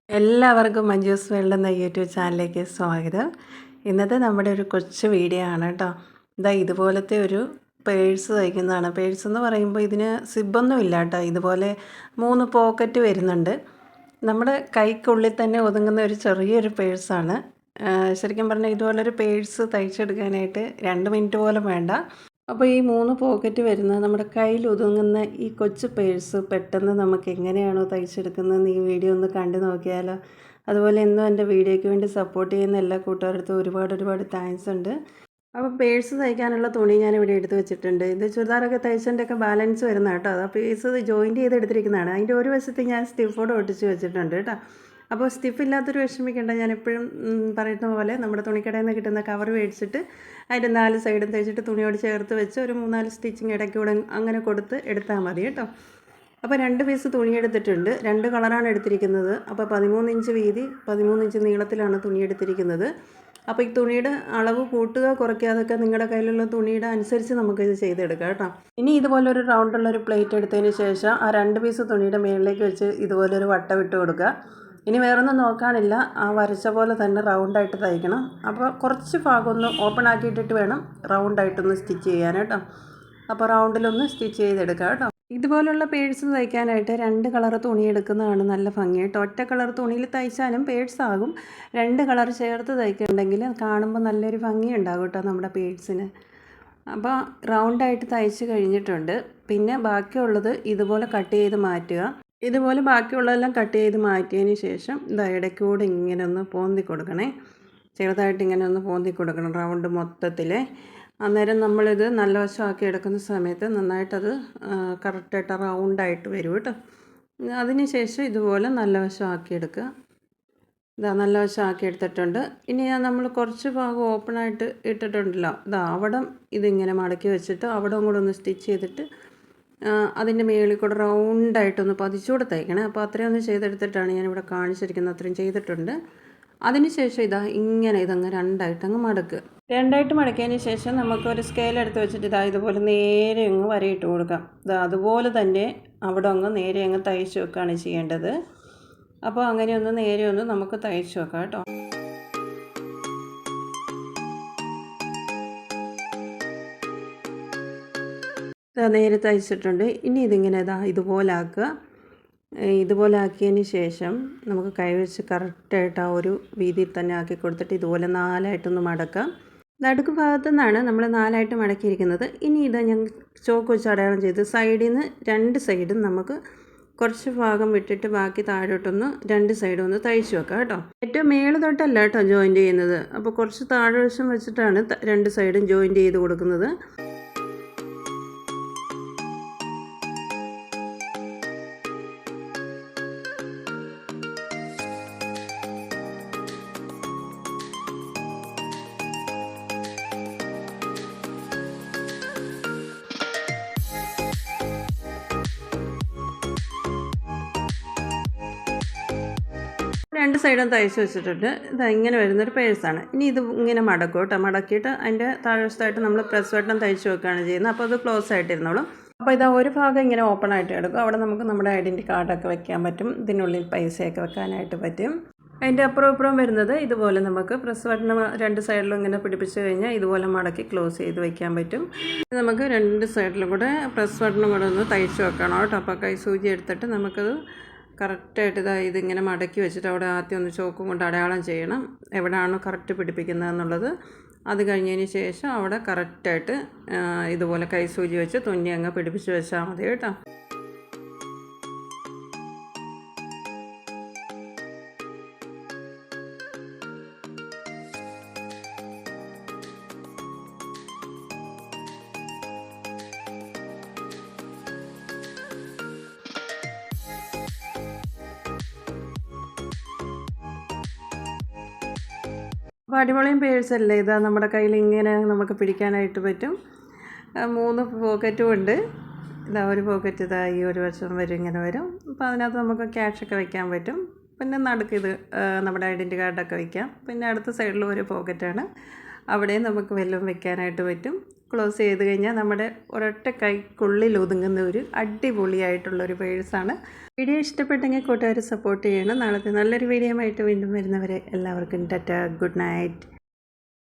എല്ലാവർക്കും മഞ്ജൂസ് വേൾഡ് എന്ന യൂട്യൂബ് ചാനലിലേക്ക് സ്വാഗതം. ഇന്നത്തെ നമ്മുടെ ഒരു കൊച്ചു വീഡിയോ ആണ് കേട്ടോ. ഇതുപോലത്തെ ഒരു പേഴ്സ് തയ്ക്കുന്നതാണ്. പേഴ്സ് എന്ന് പറയുമ്പോൾ ഇതിന് സിബൊന്നും ഇല്ല കേട്ടോ. ഇതുപോലെ 3 പോക്കറ്റ് വരുന്നുണ്ട്. നമ്മുടെ കൈക്കുള്ളിൽ തന്നെ ഒതുങ്ങുന്ന ഒരു ചെറിയൊരു പേഴ്സാണ്. ശരിക്കും പറഞ്ഞാൽ ഇതുപോലൊരു പേഴ്സ് തയ്ച്ചെടുക്കാനായിട്ട് 2 മിനിറ്റ് പോലും വേണ്ട. അപ്പോൾ ഈ 3 പോക്കറ്റ് വരുന്ന നമ്മുടെ കയ്യിൽ ഒതുങ്ങുന്ന ഈ കൊച്ചു പേഴ്സ് പെട്ടെന്ന് നമുക്ക് എങ്ങനെയാണോ തയ്ച്ചെടുക്കുന്നതെന്ന് ഈ വീഡിയോ ഒന്ന് കണ്ടു നോക്കിയാലോ. അതുപോലെ എന്നും എൻ്റെ വീഡിയോയ്ക്ക് വേണ്ടി സപ്പോർട്ട് ചെയ്യുന്ന എല്ലാ കൂട്ടുകാർക്കും ഒരുപാട് താങ്ക്സ് ഉണ്ട്. അപ്പോൾ പേഴ്സ് തയ്ക്കാനുള്ള തുണി ഞാനിവിടെ എടുത്ത് വെച്ചിട്ടുണ്ട്. ഇത് ചുരിദാറൊക്കെ തയ്ച്ചതിൻ്റെയൊക്കെ ബാലൻസ് വരുന്ന കേട്ടോ. അത് പീസ് ജോയിൻറ്റ് ചെയ്ത് എടുത്തിരിക്കുന്നതാണ്. അതിൻ്റെ ഒരു വശത്ത് ഞാൻ സ്റ്റിഫോട് ഒട്ടിച്ച് വെച്ചിട്ടുണ്ട് കേട്ടോ. അപ്പോൾ സ്റ്റിഫ് ഇല്ലാത്തൊരു വിഷമിക്കേണ്ട. ഞാൻ എപ്പോഴും പറയുന്ന പോലെ നമ്മുടെ തുണിക്കടയിൽ നിന്ന് കിട്ടുന്ന കവർ മേടിച്ചിട്ട് അതിൻ്റെ 4 സൈഡും തയ്ച്ചിട്ട് തുണിയോട് ചേർത്ത് വെച്ച് ഒരു 3-4 സ്റ്റിച്ചിങ് ഇടയ്ക്കൂടെ അങ്ങനെ കൊടുത്ത് എടുത്താൽ മതി കേട്ടോ. അപ്പോൾ 2 പീസ് തുണി എടുത്തിട്ടുണ്ട്. 2 കളറാണ് എടുത്തിരിക്കുന്നത്. അപ്പോൾ 13 ഇഞ്ച് വീതി 13 ഇഞ്ച് നീളത്തിലാണ് തുണി എടുത്തിരിക്കുന്നത്. അപ്പോൾ ഈ തുണിയുടെ അളവ് കൂട്ടുക കുറയ്ക്കുക അതൊക്കെ നിങ്ങളുടെ കയ്യിലുള്ള തുണിയുടെ അനുസരിച്ച് നമുക്കിത് ചെയ്തെടുക്കാം കേട്ടോ. ഇനി ഇതുപോലൊരു റൗണ്ടുള്ളൊരു പ്ലേറ്റ് എടുത്തതിന് ശേഷം ആ 2 പീസ് തുണിയുടെ മുകളിലേക്ക് വെച്ച് ഇതുപോലൊരു വട്ടം ഇട്ട് കൊടുക്കുക. ഇനി വേറൊന്നും നോക്കാനില്ല, ആ വരച്ച പോലെ തന്നെ റൗണ്ടായിട്ട് തയ്ക്കണം. അപ്പോൾ കുറച്ച് ഭാഗം ഒന്ന് ഓപ്പൺ ആക്കിയിട്ടിട്ട് വേണം റൗണ്ടായിട്ടൊന്ന് സ്റ്റിച്ച് ചെയ്യാൻ കേട്ടോ. അപ്പോൾ റൗണ്ടിലൊന്ന് സ്റ്റിച്ച് ചെയ്തെടുക്കുക കേട്ടോ. ഇതുപോലുള്ള പേഴ്സ് തയ്ക്കാനായിട്ട് 2 കളർ തുണി എടുക്കുന്നതാണ് നല്ല ഭംഗി കേട്ടോ. ഒറ്റ കളർ തുണിയിൽ തയ്ച്ചാലും പേഴ്സ് ആകും. 2 കളർ ചേർത്ത് തയ്ക്കുന്നുണ്ടെങ്കിൽ കാണുമ്പോൾ നല്ലൊരു ഭംഗി ഉണ്ടാകും കേട്ടോ നമ്മുടെ പേഴ്സിന്. അപ്പോൾ റൗണ്ടായിട്ട് തയ്ച്ച് കഴിഞ്ഞിട്ടുണ്ട്. പിന്നെ ബാക്കിയുള്ളത് ഇതുപോലെ കട്ട് ചെയ്ത് മാറ്റുക. ഇതുപോലെ ബാക്കിയുള്ളതെല്ലാം കട്ട് ചെയ്ത് മാറ്റിയതിന് ശേഷം ഇടയ്ക്കൂടെ ഇങ്ങനെ ഒന്ന് പോന്തി കൊടുക്കണേ. ചെറുതായിട്ട് ഇങ്ങനെ ഒന്ന് പോന്തി കൊടുക്കണം റൗണ്ട് മൊത്തത്തിൽ. അന്നേരം നമ്മളിത് നല്ല വശമാക്കി എടുക്കുന്ന സമയത്ത് നന്നായിട്ടത് കറക്റ്റായിട്ട് റൗണ്ടായിട്ട് വരും കേട്ടോ. അതിന് ശേഷം ഇതുപോലെ നല്ല വശമാക്കി എടുക്കുക. നല്ല വശമാക്കി എടുത്തിട്ടുണ്ട്. ഇനി നമ്മൾ കുറച്ച് ഭാഗം ഓപ്പണായിട്ട് ഇട്ടിട്ടുണ്ടല്ലോ, അവിടം ഇതിങ്ങനെ മടക്കി വെച്ചിട്ട് അവിടം കൂടെ ഒന്ന് സ്റ്റിച്ച് ചെയ്തിട്ട് അതിൻ്റെ മുകളിൽ കൂടെ റൗണ്ടായിട്ടൊന്ന് പതിച്ചുകൂടെ തയ്ക്കണേ. അപ്പോൾ അത്രയും ഒന്ന് ചെയ്തെടുത്തിട്ടാണ് ഞാനിവിടെ കാണിച്ചിരിക്കുന്നത്. അത്രയും ചെയ്തിട്ടുണ്ട്. അതിന് ശേഷം ഇങ്ങനെ ഇതങ്ങ് രണ്ടായിട്ടങ്ങ് മടക്കുക. 2ആയിട്ട് മടക്കിയതിന് ശേഷം നമുക്കൊരു സ്കെയിൽ എടുത്ത് വെച്ചിട്ട് ഇതുപോലെ നേരെ അങ്ങ് വരയിട്ട് കൊടുക്കാം. അതുപോലെ തന്നെ അവിടെ അങ്ങ് നേരെ അങ്ങ് തയ്ച്ച് വെക്കുകയാണ് ചെയ്യേണ്ടത്. അപ്പോൾ അങ്ങനെയൊന്ന് നേരെ ഒന്ന് നമുക്ക് തയ്ച്ച് വെക്കാം കേട്ടോ. നേരെ തയ്ച്ചിട്ടുണ്ട്. ഇനി ഇതിങ്ങനെ ഇതുപോലെ ആക്കുക. ഇതുപോലെ ആക്കിയതിന് ശേഷം നമുക്ക് കൈവച്ച് കറക്റ്റായിട്ട് ആ ഒരു വീതിയിൽ തന്നെ ആക്കി കൊടുത്തിട്ട് ഇതുപോലെ 4ആയിട്ടൊന്ന് മടക്കാം. നടുക്ക് ഭാഗത്തു നിന്നാണ് നമ്മൾ 4ആയിട്ട് മടക്കിയിരിക്കുന്നത്. ഇനി ഞാൻ ചോക്ക് വെച്ച് അടയാളം ചെയ്ത് സൈഡിൽ നിന്ന് 2 സൈഡും നമുക്ക് കുറച്ച് ഭാഗം വിട്ടിട്ട് ബാക്കി താഴോട്ടൊന്ന് 2 സൈഡും ഒന്ന് തയ്ച്ച് വെക്കാം കേട്ടോ. ഏറ്റവും മേള് തൊട്ടല്ല കേട്ടോ ജോയിൻറ്റ് ചെയ്യുന്നത്. അപ്പോൾ കുറച്ച് താഴെ വശം വെച്ചിട്ടാണ് 2 സൈഡും ജോയിൻറ്റ് ചെയ്ത് കൊടുക്കുന്നത്. രണ്ട് സൈഡും തയ്ച്ച് വെച്ചിട്ടുണ്ട്. ഇങ്ങനെ വരുന്നൊരു പേഴ്സാണ്. ഇനി ഇത് ഇങ്ങനെ മടക്കും കേട്ടോ. മടക്കിയിട്ട് അതിൻ്റെ താഴ്വശത്തായിട്ട് നമ്മൾ പ്രസ് ബട്ടൺ തയ്ച്ച് വെക്കുകയാണ് ചെയ്യുന്നത്. അപ്പോൾ അത് ക്ലോസ് ആയിട്ടിരുന്നോളും. അപ്പോൾ ഒരു ഭാഗം ഇങ്ങനെ ഓപ്പൺ ആയിട്ട് എടുക്കും. അവിടെ നമുക്ക് നമ്മുടെ ഐഡൻറ്റി കാർഡൊക്കെ വെക്കാൻ പറ്റും. ഇതിനുള്ളിൽ പൈസയൊക്കെ വെക്കാനായിട്ട് പറ്റും. അതിൻ്റെ അപ്പുറം വരുന്നത് ഇതുപോലെ നമുക്ക് പ്രസ് ബട്ടൺ 2 സൈഡിലും ഇങ്ങനെ പിടിപ്പിച്ച് കഴിഞ്ഞാൽ ഇതുപോലെ മടക്കി ക്ലോസ് ചെയ്ത് വയ്ക്കാൻ പറ്റും. നമുക്ക് 2 സൈഡിലും കൂടെ പ്രസ് ബട്ടണും കൂടെ ഒന്ന് തയ്ച്ച് വെക്കണം കേട്ടോ. അപ്പോൾ കൈ സൂചി എടുത്തിട്ട് നമുക്കത് കറക്റ്റായിട്ട് ഇതിങ്ങനെ മടക്കി വെച്ചിട്ട് അവിടെ ആദ്യം ഒന്ന് ചോക്കും കൊണ്ട് അടയാളം ചെയ്യണം എവിടെയാണോ കറക്റ്റ് പിടിപ്പിക്കുന്നത് എന്നുള്ളത്. അത് കഴിഞ്ഞതിന് ശേഷം അവിടെ കറക്റ്റായിട്ട് ഇതുപോലെ കൈ സൂചി വെച്ച് തുന്നി അങ്ങ് പിടിപ്പിച്ച് വെച്ചാൽ മതി കേട്ടോ. അപ്പോൾ അടിപൊളിയും പേഴ്സല്ലേ. നമ്മുടെ കയ്യിൽ ഇങ്ങനെ നമുക്ക് പിടിക്കാനായിട്ട് പറ്റും. 3 പോക്കറ്റും ഉണ്ട്. ഒരു പോക്കറ്റ് ഈ ഒരു വശം വരും, ഇങ്ങനെ വരും. അപ്പോൾ അതിനകത്ത് നമുക്ക് ക്യാഷൊക്കെ വയ്ക്കാൻ പറ്റും. പിന്നെ നടുക്ക് നമ്മുടെ ഐഡൻറ്റി കാർഡൊക്കെ വയ്ക്കാം. പിന്നെ അടുത്ത സൈഡിൽ ഒരു പോക്കറ്റാണ്, അവിടെയും നമുക്ക് വല്ലതും വെക്കാനായിട്ട് പറ്റും. ക്ലോസ് ചെയ്ത് കഴിഞ്ഞാൽ നമ്മുടെ ഒരൊറ്റ കൈക്കുള്ളിൽ ഒതുങ്ങുന്ന ഒരു അടിപൊളിയായിട്ടുള്ളൊരു പേഴ്സാണ്. വീഡിയോ ഇഷ്ടപ്പെട്ടെങ്കിൽ കൂട്ടുകാർ സപ്പോർട്ട് ചെയ്യണം. നാളത്തെ നല്ലൊരു വീഡിയോ ആയിട്ട് വീണ്ടും വരുന്നവരെ എല്ലാവർക്കും ടാറ്റ, ഗുഡ് നൈറ്റ്.